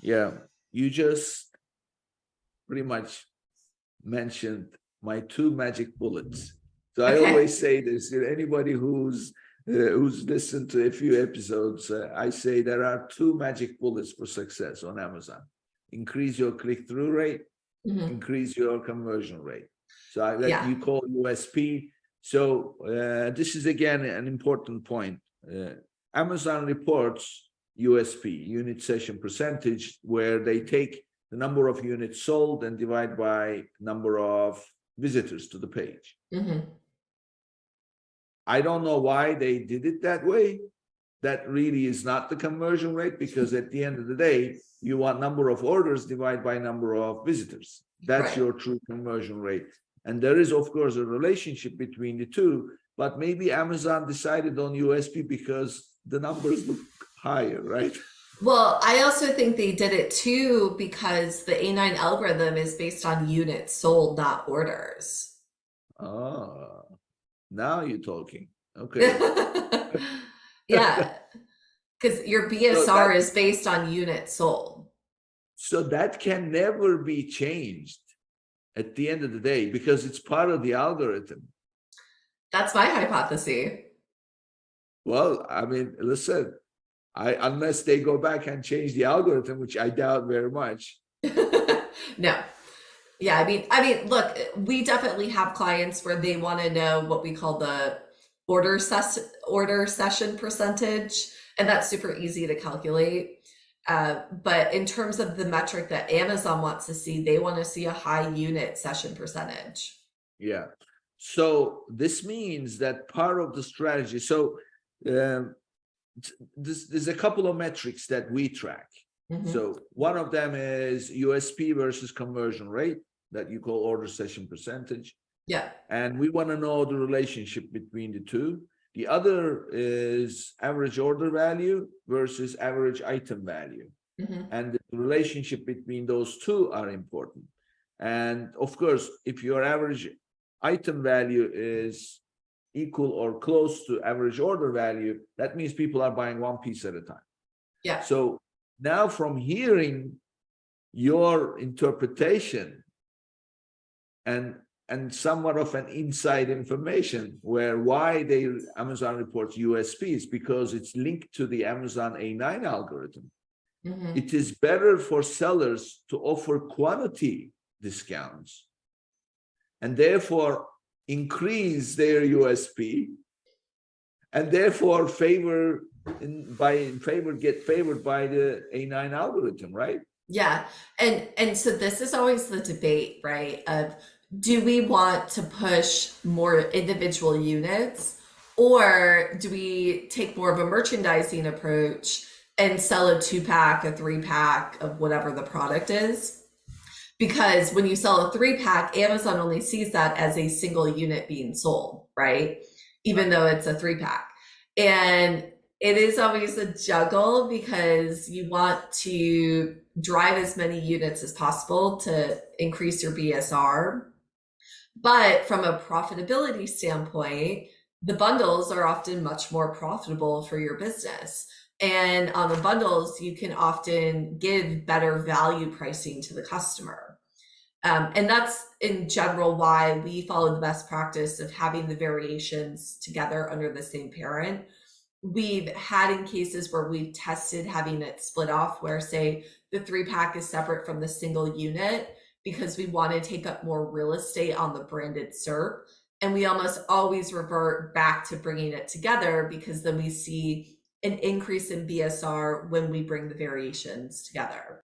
Yeah, you just pretty much mentioned my two magic bullets. So I Okay. always say this, anybody who's listened to a few episodes, I say there are two magic bullets for success on Amazon. Increase your click-through rate, Mhm. increase your conversion rate. So that Yeah. you call USP. So this is again an important point. Amazon reports USP, unit session percentage, where they take the number of units sold and divide by number of visitors to the page. Mhm. I don't know why they did it that way. That really is not the conversion rate, because at the end of the day, you want number of orders divided by number of visitors. That's Right. your true conversion rate. And there is, of course, a relationship between the two, but maybe Amazon decided on USP because the numbers look higher, right? Well, I also think they did it too because the A9 algorithm is based on units sold, not orders. Ah, now you're talking. Okay. Yeah, because your So that BSR is based on units sold. so that can never be changed at the end of the day because it's part of the algorithm. That's my hypothesis. Well, I mean, listen, unless they go back and change the algorithm, which I doubt very much. No. Yeah, look, we definitely have clients where they want to know what we call the order session percentage, and that's super easy to calculate. But in terms of the metric that Amazon wants to see, they want to see a high unit session percentage. Yeah. So this means that part of the strategy. So um, there's a couple of metrics that we track. Hmm. So one of them is USP versus conversion rate, that you call order session percentage. Yeah. And we want to know the relationship between the two. The other is average order value versus average item value. Hmm. And the relationship between those two are important. And of course, if your average item value is equal or close to average order value, that means people are buying one piece at a time. Yeah. So now from hearing your interpretation and somewhat of an inside information where why they Amazon reports USPs, because it's linked to the Amazon A9 algorithm. Hmm. It is better for sellers to offer quantity discounts and therefore increase their USP and therefore get favored by the A9 algorithm, right? Yeah. And so this is always the debate, right? Of do we want to push more individual units, or do we take more of a merchandising approach and sell a 2-pack, a 3-pack of whatever the product is? Because when you sell a 3-pack, Amazon only sees that as a single unit being sold, right? Even Right. though it's a 3-pack. And it is always a juggle because you want to drive as many units as possible to increase your BSR. But from a profitability standpoint, the bundles are often much more profitable for your business. And on the bundles, you can often give better value pricing to the customer. And that's in general why we follow the best practice of having the variations together under the same parent. We've had in cases where we've tested having it split off, where say the 3-pack is separate from the single unit because we want to take up more real estate on the branded SERP. And we almost always revert back to bringing it together because then we see an increase in BSR when we bring the variations together.